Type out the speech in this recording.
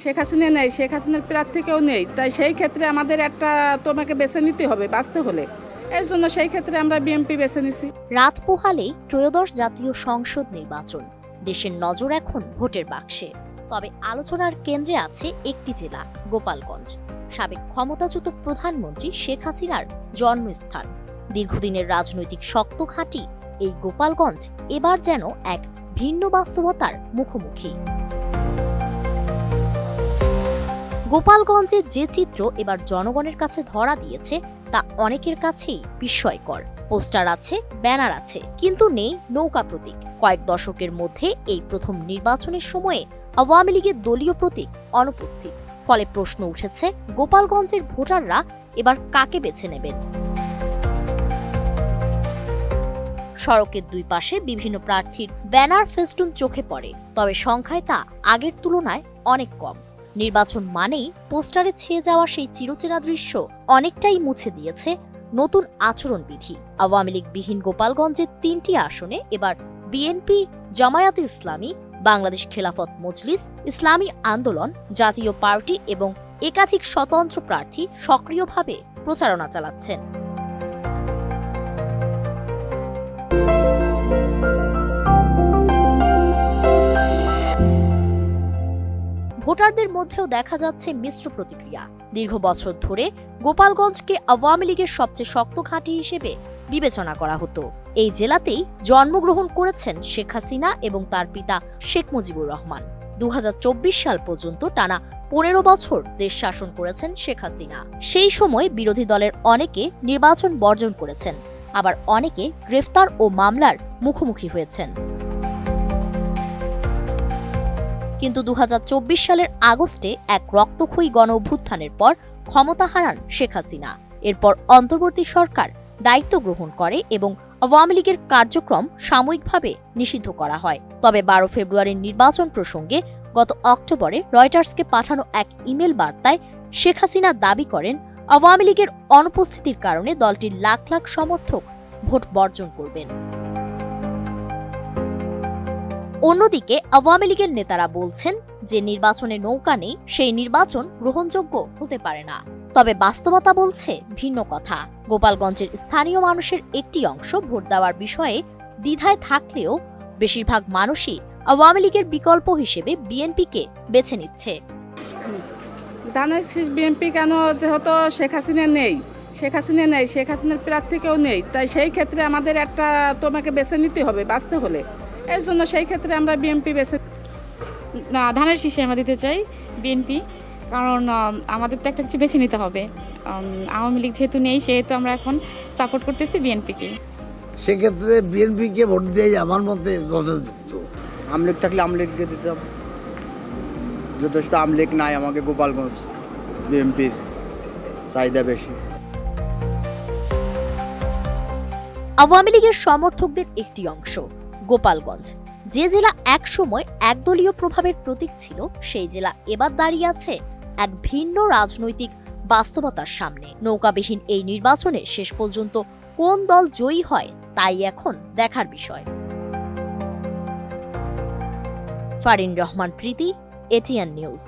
শেখ হাসিনা নেই, শেখ হাসিনার প্রার্থীকেও নেই, তাই সেই ক্ষেত্রে আমাদের একটা তোমাকে বেছে নিতে হবে বাঁচতে হলে। এর জন্য সেই ক্ষেত্রে আমরা বিএনপি বেছে নিছি। রাত পোহালেই ত্রয়োদশ জাতীয় সংসদ নির্বাচন। দেশের নজর এখন ভোটের বাক্সে। তবে আলোচনার কেন্দ্রে আছে একটি জেলা, গোপালগঞ্জ, সাবেক ক্ষমতাচ্যুত প্রধানমন্ত্রী শেখ হাসিনার জন্মস্থান। দীর্ঘদিনের রাজনৈতিক শক্ত ঘাঁটি এই গোপালগঞ্জ এবার যেন এক ভিন্ন বাস্তবতার মুখোমুখি। গোপালগঞ্জের যে চিত্র এবার জনগণের কাছে ধরা দিয়েছে তা অনেকের কাছেই বিস্ময়কর। পোস্টার আছে, ব্যানার আছে, কিন্তু নেই নৌকা প্রতীক। কয়েক দশকের মধ্যে এই প্রথম নির্বাচনের সময়ে আওয়ামী লীগের দলীয় প্রতীক অনুপস্থিত। ফলে প্রশ্ন উঠেছে, গোপালগঞ্জের ভোটাররা এবার কাকে বেছে নেবেন? সড়কের দুই পাশে বিভিন্ন প্রার্থীর ব্যানার ফেস্টুন চোখে পড়ে, তবে সংখ্যায় তা আগের তুলনায় অনেক কম। নির্বাচন মানেই পোস্টারে ছেয়ে যাওয়া সেই চিরচেনা দৃশ্য অনেকটাই মুছে দিয়েছে নতুন আচরণবিধি। আওয়ামী লীগবিহীন গোপালগঞ্জের ৩টি আসনে এবার বিএনপি, জামায়াতে ইসলামী, বাংলাদেশ খেলাফত মজলিস, ইসলামী আন্দোলন, জাতীয় পার্টি এবং একাধিক স্বতন্ত্র প্রার্থী সক্রিয়ভাবে প্রচারণা চালাচ্ছেন। ভোটারদের মধ্যেও দেখা যাচ্ছে মিশ্র প্রতিক্রিয়া। দীর্ঘ বছর ধরে গোপালগঞ্জকে আওয়ামী লীগের সবচেয়ে শক্ত ঘাঁটি হিসেবে বিবেচনা করা হতো। এই জেলাতেই জন্মগ্রহণ করেছেন শেখ হাসিনা এবং তার পিতা শেখ মুজিবুর রহমান। ২০২৪ সাল পর্যন্ত টানা ১৫ বছর দেশ শাসন করেছেন শেখ হাসিনা। সেই সময় বিরোধী দলের অনেকে নির্বাচন বর্জন করেছেন, আবার অনেকে গ্রেফতার ও মামলার মুখোমুখি হয়েছেন। কিন্তু ২০২৪ সালের আগস্টে এক রক্তক্ষয়ী গণ অভ্যুত্থানের পর ক্ষমতা হারান শেখ হাসিনা। এরপর অন্তর্বর্তী সরকার দায়িত্ব গ্রহণ করে এবং আওয়ামী লীগের কার্যক্রম সাময়িকভাবে নিষিদ্ধ করা হয়। তবে ১২ ফেব্রুয়ারির নির্বাচন প্রসঙ্গে গত অক্টোবরে রয়টার্সকে পাঠানো এক ইমেল বার্তায় শেখ হাসিনা দাবি করেন, আওয়ামী লীগের অনুপস্থিতির কারণে দলটির লাখ লাখ সমর্থক ভোট বর্জন করবেন। অন্যদিকে আওয়ামী লীগের নেতারা বলছেন যে নির্বাচনে নৌকা নেই, সেই নির্বাচন গ্রহণযোগ্য হতে পারে না। তবে বাস্তবতা বলছে ভিন্ন কথা। গোপালগঞ্জের স্থানীয় মানুষের একটি অংশ ভোট দেওয়ার বিষয়ে দ্বিধায় থাকলেও বেশিরভাগ মানুষই আওয়ামী লীগের বিকল্প হিসেবে বিএনপিকে বেছে নিচ্ছে। বিএনপি কেন হতো? শেখ হাসিনা নেই, শেখ হাসিনা নেই, শেখ হাসিনার প্রার্থীকেও নেই, তাই সেই ক্ষেত্রে আমাদের একটা তোমাকে বেছে নিতে হবে বাঁচতে হলে। এর জন্য সেই ক্ষেত্রে আমরা বিএনপি বেছে না, ধানের শীষে আমরা দিতে চাই বিএনপি, কারণ আমাদের তো একটা কিছু বেছে নিতে হবে। আওয়ামী লীগ যেহেতু নেই, সেহেতু আমরা এখন সাপোর্ট করতেছি বিএনপিকে। সেক্ষেত্রে বিএনপিকে ভোট দেয় আমার মতে যথাযথ। আমলিগ থাকলে আমলিগকে দিতে হবে, যথেষ্ট আমলিগ নাই আমাকে গোপালগঞ্জ, বিএনপির চাহিদা বেশি। আওয়ামী লীগের সমর্থকদের একটি অংশ গোপালগঞ্জ, যে জেলা একসময় একদলীয় প্রভাবের প্রতীক ছিল, সেই জেলা এবার দাঁড়িয়ে আছে এক ভিন্ন রাজনৈতিক বাস্তবতার সামনে। নৌকাবিহীন এই নির্বাচনে শেষ পর্যন্ত কোন দল জয়ী হয় তাই এখন দেখার বিষয়। ফারিন রহমান প্রীতি, এটিএন নিউজ।